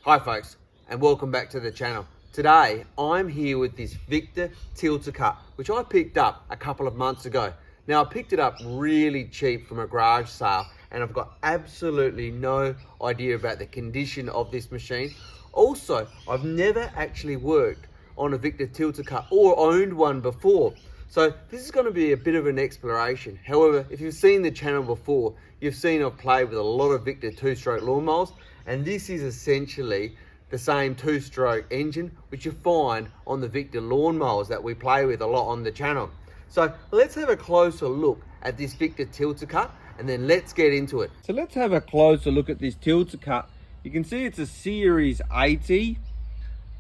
Hi folks, and welcome back to the channel. Today, I'm here with this VICTA Tilt-A-Cut, which I picked up a couple of months ago. Now, I picked it up really cheap from a garage sale, and I've got absolutely no idea about the condition of this machine. Also, I've never actually worked on a VICTA Tilt-A-Cut or owned one before. So this is going to be a bit of an exploration. However, if you've seen the channel before, you've seen I've played with a lot of VICTA two-stroke lawn mowers, and this is essentially the same two-stroke engine which you find on the VICTA lawn mowers that we play with a lot on the channel. So let's have a closer look at this VICTA Tilt-A-Cut and then let's get into it. So let's have a closer look at this Tilt-A-Cut. You can see it's a Series 80.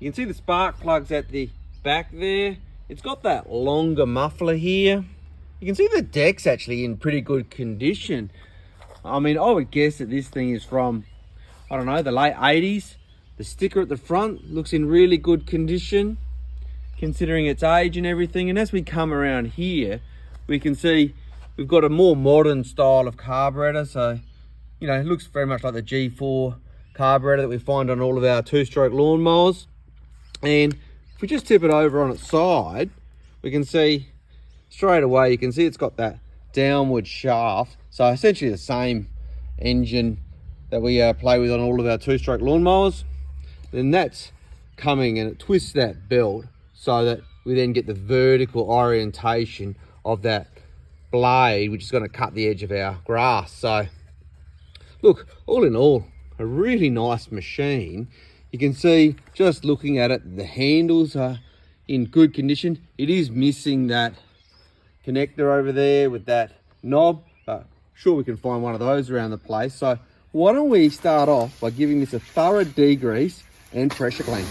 You can see the spark plugs at the back there. It's got that longer muffler here. You can see the deck's actually in pretty good condition. I mean, I would guess that this thing is from, I don't know, the late 80s. The sticker at the front looks in really good condition, considering its age and everything. And as we come around here, we can see we've got a more modern style of carburetor. So, you know, it looks very much like the G4 carburetor that we find on all of our two-stroke lawn mowers. And if we just tip it over on its side, we can see straight away, you can see it's got that downward shaft. So essentially the same engine that we play with on all of our two-stroke lawn mowers. Then that's coming and it twists that belt so that we then get the vertical orientation of that blade, which is going to cut the edge of our grass. So look, all in all, a really nice machine. You can see just looking at it, the handles are in good condition. It is missing that connector over there with that knob, but sure we can find one of those around the place. So why don't we start off by giving this a thorough degrease and pressure clean.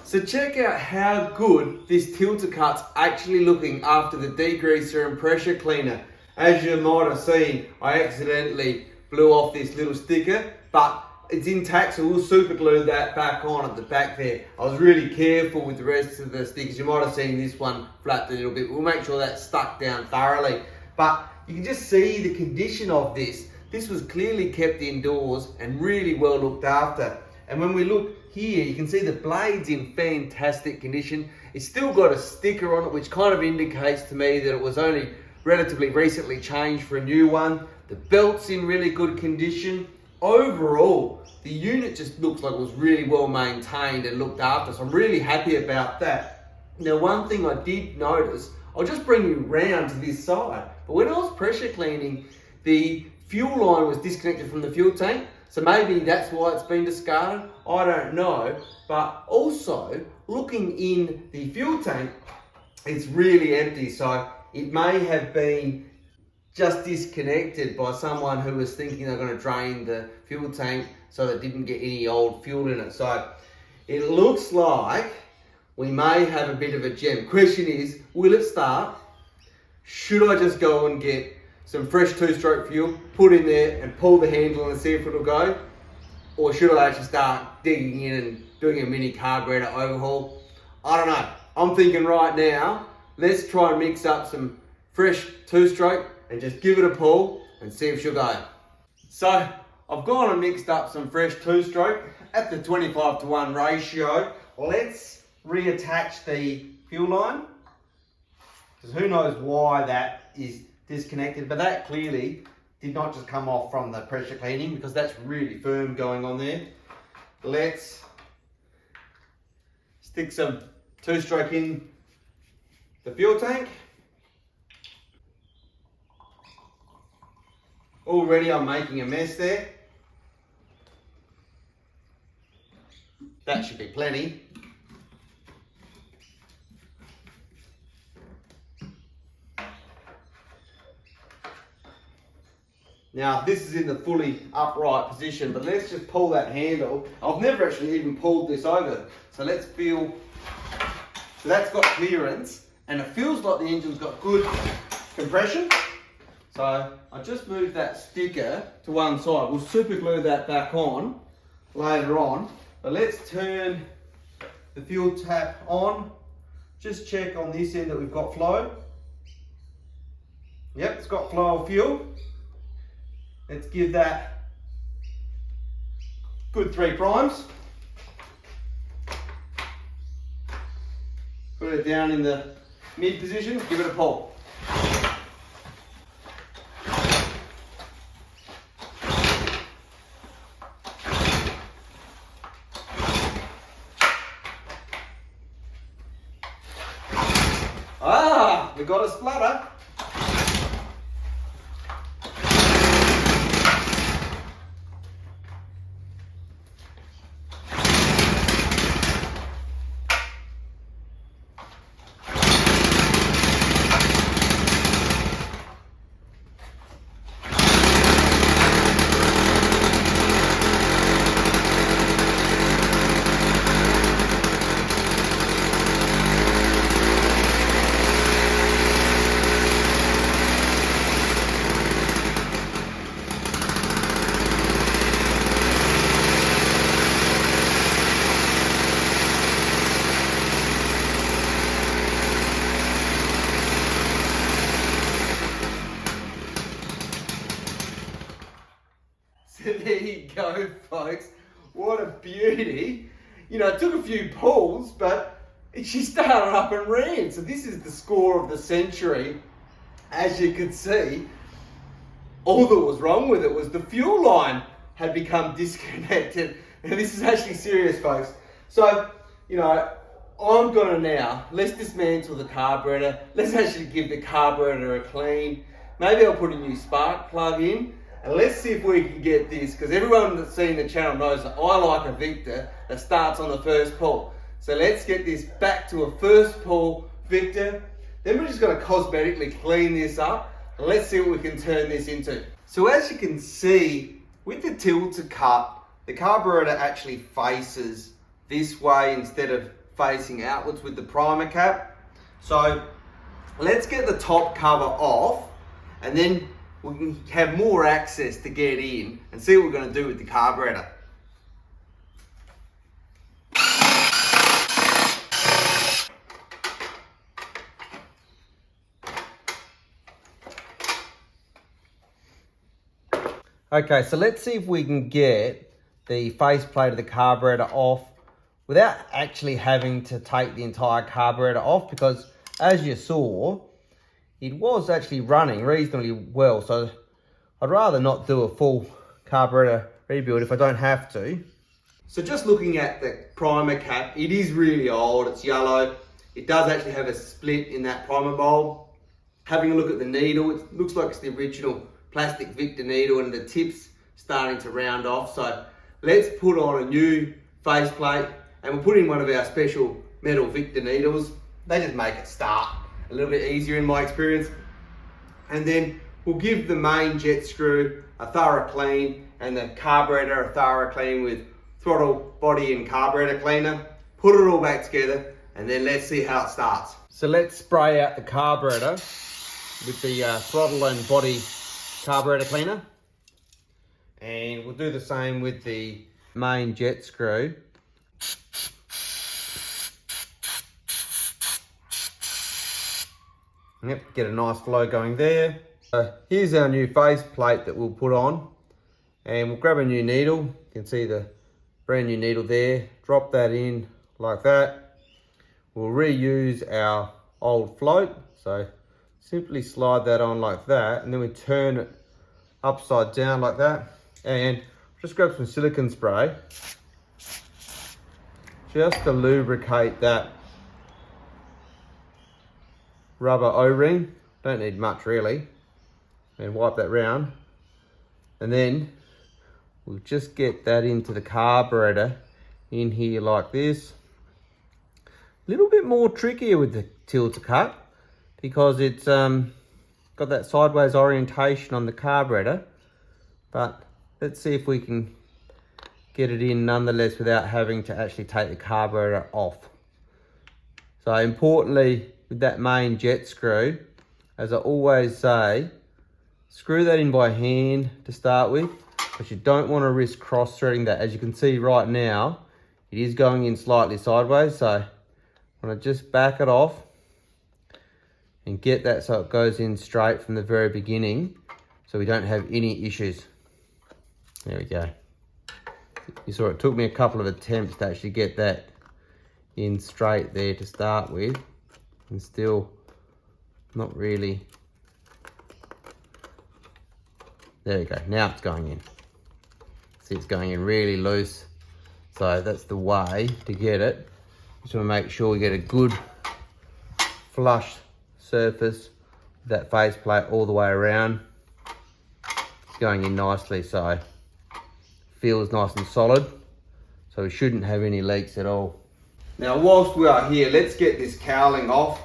So check out how good this Tilt-A-Cut's actually looking after the degreaser and pressure cleaner. As you might have seen, I accidentally blew off this little sticker, but it's intact, so we'll super glue that back on at the back there. I was really careful with the rest of the stickers. You might have seen this one flapped a little bit. We'll make sure that's stuck down thoroughly. But you can just see the condition of this. This was clearly kept indoors and really well looked after. And when we look here, you can see the blade's in fantastic condition. It's still got a sticker on it, which kind of indicates to me that it was only relatively recently changed for a new one. The belt's in really good condition. Overall, the unit just looks like it was really well maintained and looked after, so I'm really happy about that. Now, one thing I did notice, I'll just bring you round to this side, but when I was pressure cleaning, the fuel line was disconnected from the fuel tank, so maybe that's why it's been discarded, I don't know. But also, looking in the fuel tank, it's really empty, so it may have been just disconnected by someone who was thinking they're going to drain the fuel tank so that it didn't get any old fuel in it. So it looks like we may have a bit of a gem. Question is, will it start? Should I just go and get some fresh two-stroke fuel, put in there and pull the handle and see if it'll go? Or should I actually start digging in and doing a mini carburetor overhaul? I don't know. I'm thinking right now, let's try and mix up some fresh two-stroke and just give it a pull and see if she'll go. So I've gone and mixed up some fresh two-stroke at the 25:1 ratio. Let's reattach the fuel line, because who knows why that is disconnected, but that clearly did not just come off from the pressure cleaning, because that's really firm going on there. Let's stick some two-stroke in the fuel tank. Already I'm making a mess there. That should be plenty. Now this is in the fully upright position, but let's just pull that handle. I've never actually even pulled this over. So let's feel, so that's got clearance and it feels like the engine's got good compression. So I just moved that sticker to one side. We'll super glue that back on later on. But let's turn the fuel tap on. Just check on this end that we've got flow. Yep, it's got flow of fuel. Let's give that good 3 primes. Put it down in the mid position, give it a pull. Ah, we got a splatter. So there you go, folks. What a beauty. You know, it took a few pulls, but she started up and ran. So this is the score of the century. As you can see, all that was wrong with it was the fuel line had become disconnected. And this is actually serious, folks. So, you know, I'm gonna now, let's dismantle the carburetor. Let's actually give the carburetor a clean. Maybe I'll put a new spark plug in. And let's see if we can get this, because everyone that's seen the channel knows that I like a VICTA that starts on the first pull. So let's get this back to a first pull VICTA. Then we're just going to cosmetically clean this up. And let's see what we can turn this into. So as you can see, with the Tilt-A-Cut, the carburetor actually faces this way instead of facing outwards with the primer cap. So let's get the top cover off, and then we can have more access to get in and see what we're going to do with the carburetor. Okay, so let's see if we can get the faceplate of the carburetor off without actually having to take the entire carburetor off, because as you saw, it was actually running reasonably well, so I'd rather not do a full carburetor rebuild if I don't have to. So just looking at the primer cap, it is really old, it's yellow. It does actually have a split in that primer bulb. Having a look at the needle, it looks like it's the original plastic VICTA needle and the tip's starting to round off. So let's put on a new faceplate, and we'll put in one of our special metal VICTA needles. They just make it start a little bit easier in my experience. And then we'll give the main jet screw a thorough clean and the carburetor a thorough clean with throttle, body and carburetor cleaner. Put it all back together and then let's see how it starts. So let's spray out the carburetor with the throttle and body carburetor cleaner. And we'll do the same with the main jet screw. Yep, get a nice flow going there. Here's our new face plate that we'll put on, and we'll grab a new needle. You can see the brand new needle there. Drop that in like that. We'll reuse our old float. So simply slide that on like that, and then we turn it upside down like that. And just grab some silicone spray just to lubricate that rubber O-ring. Don't need much really. And wipe that round. And then we'll just get that into the carburetor in here like this. A little bit more trickier with the Tilt-A-Cut because it's got that sideways orientation on the carburetor. But let's see if we can get it in nonetheless without having to actually take the carburetor off. So importantly, with that main jet screw, as I always say, screw that in by hand to start with, but you don't want to risk cross-threading that. As you can see right now, it is going in slightly sideways, so I want to just back it off and get that so it goes in straight from the very beginning, so we don't have any issues. There we go. You saw it took me a couple of attempts to actually get that in straight there to start with, and still not really. There we go, now it's going in. See, it's going in really loose. So that's the way to get it. Just want to make sure we get a good flush surface with that faceplate all the way around. It's going in nicely, so feels nice and solid. So we shouldn't have any leaks at all. Now, whilst we are here, let's get this cowling off.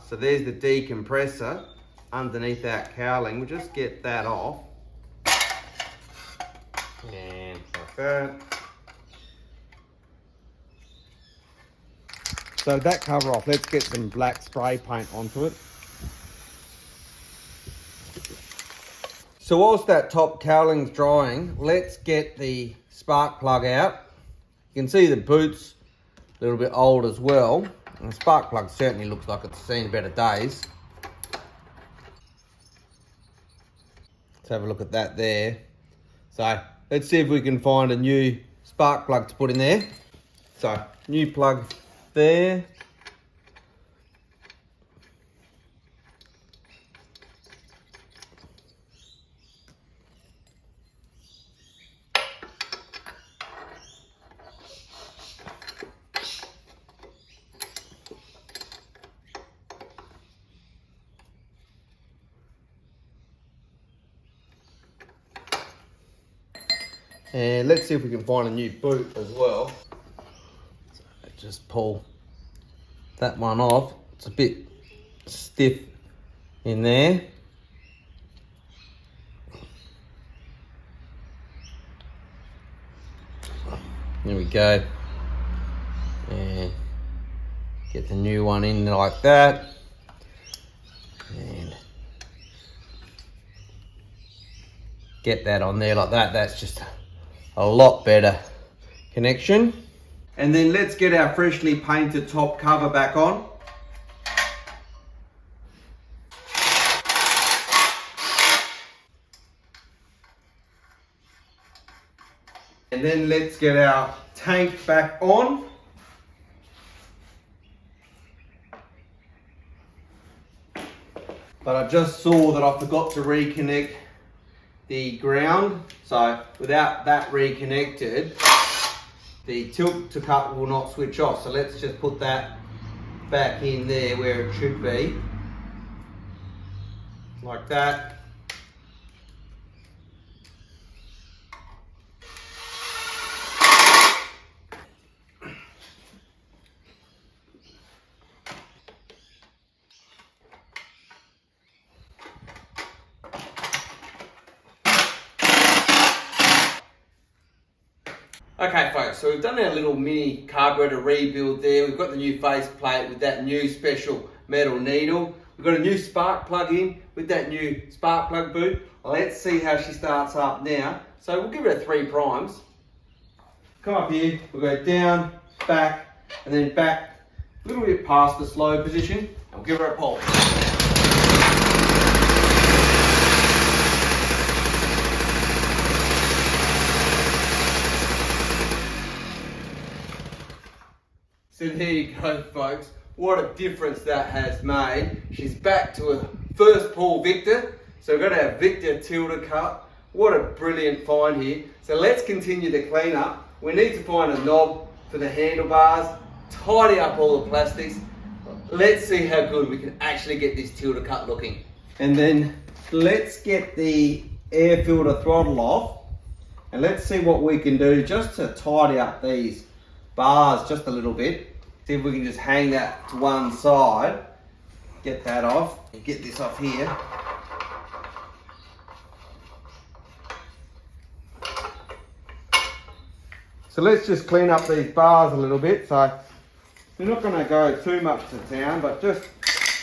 So there's the de-compressor underneath that cowling. We'll just get that off. And like that. So that cover off, let's get some black spray paint onto it. So whilst that top cowling's drying, let's get the spark plug out. You can see the boot's a little bit old as well. And the spark plug certainly looks like it's seen better days. Let's have a look at that there. So let's see if we can find a new spark plug to put in there. So new plug there. And let's see if we can find a new boot as well. So just pull that one off. It's a bit stiff in there. There we go. And get the new one in like that. And get that on there like that. That's just a lot better connection. And then let's get our freshly painted top cover back on. And then let's get our tank back on. But I just saw that I forgot to reconnect the ground, so without that reconnected, the tilt-to-cut will not switch off. So let's just put that back in there where it should be, like that. Okay folks, so we've done our little mini carburetor rebuild there. We've got the new face plate with that new special metal needle. We've got a new spark plug in with that new spark plug boot. Let's see how she starts up now. So we'll give it a 3 primes. Come up here, we'll go down, back, and then back a little bit past the slow position, and we'll give her a pull. So there you go folks, what a difference that has made. She's back to a first pull Victa. So we've got our VICTA Tilt-A-Cut. What a brilliant find here. So let's continue the cleanup. We need to find a knob for the handlebars, tidy up all the plastics. Let's see how good we can actually get this Tilt-A-Cut looking. And then let's get the air filter throttle off, and let's see what we can do just to tidy up these bars just a little bit. See if we can just hang that to one side, get that off, and get this off here. So let's just clean up these bars a little bit. So we're not going to go too much to town, but just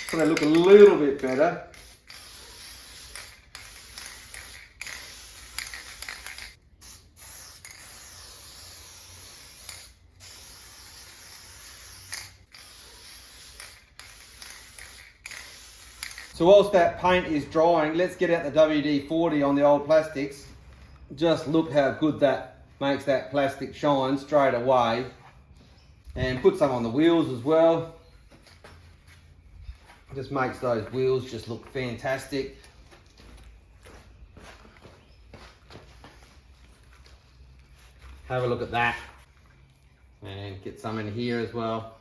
so they look a little bit better. So whilst that paint is drying, let's get out the WD-40 on the old plastics. Just look how good that makes that plastic shine straight away. And put some on the wheels as well. Just makes those wheels just look fantastic. Have a look at that. And get some in here as well.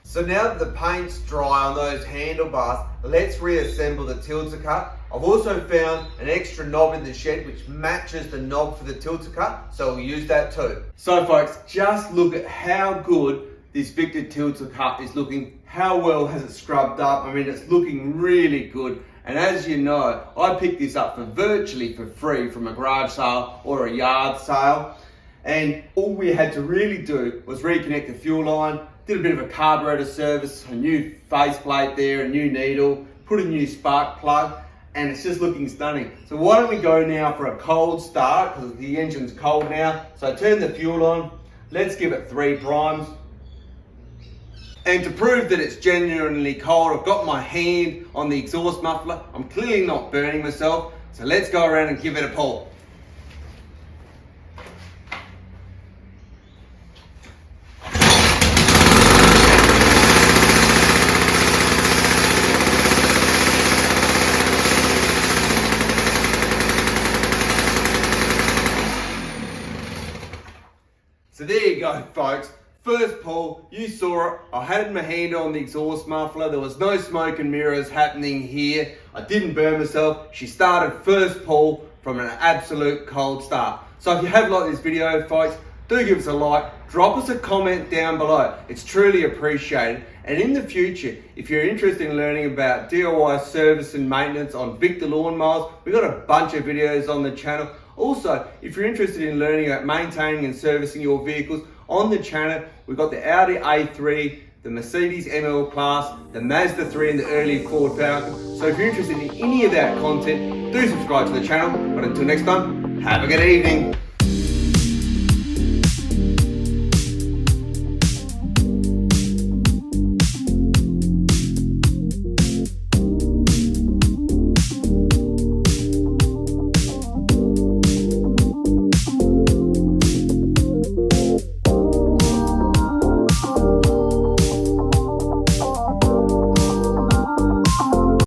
So now that the paint's dry on those handlebars, let's reassemble the Tilt-A-Cut. I've also found an extra knob in the shed which matches the knob for the Tilt-A-Cut, so we'll use that too. So folks, just look at how good this VICTA Tilt-A-Cut is looking. How well has it scrubbed up? I mean, it's looking really good. And as you know, I picked this up for virtually for free from a garage sale or a yard sale. And all we had to really do was reconnect the fuel line, did a bit of a carburetor service, a new faceplate there, a new needle, put a new spark plug, and it's just looking stunning. So why don't we go now for a cold start, because the engine's cold now. So I turn the fuel on, let's give it 3 primes. And to prove that it's genuinely cold, I've got my hand on the exhaust muffler. I'm clearly not burning myself, so let's go around and give it a pull. So there you go, folks. First pull, you saw it. I had my hand on the exhaust muffler. There was no smoke and mirrors happening here. I didn't burn myself. She started first pull from an absolute cold start. So if you have liked this video, folks, do give us a like. Drop us a comment down below. It's truly appreciated. And in the future, if you're interested in learning about DIY service and maintenance on VICTA Lawn Mowers, we've got a bunch of videos on the channel. Also, if you're interested in learning about maintaining and servicing your vehicles on the channel, we've got the Audi A3, the Mercedes ML Class, the Mazda 3 and the early Ford Falcon. So if you're interested in any of that content, do subscribe to the channel. But until next time, have a good evening.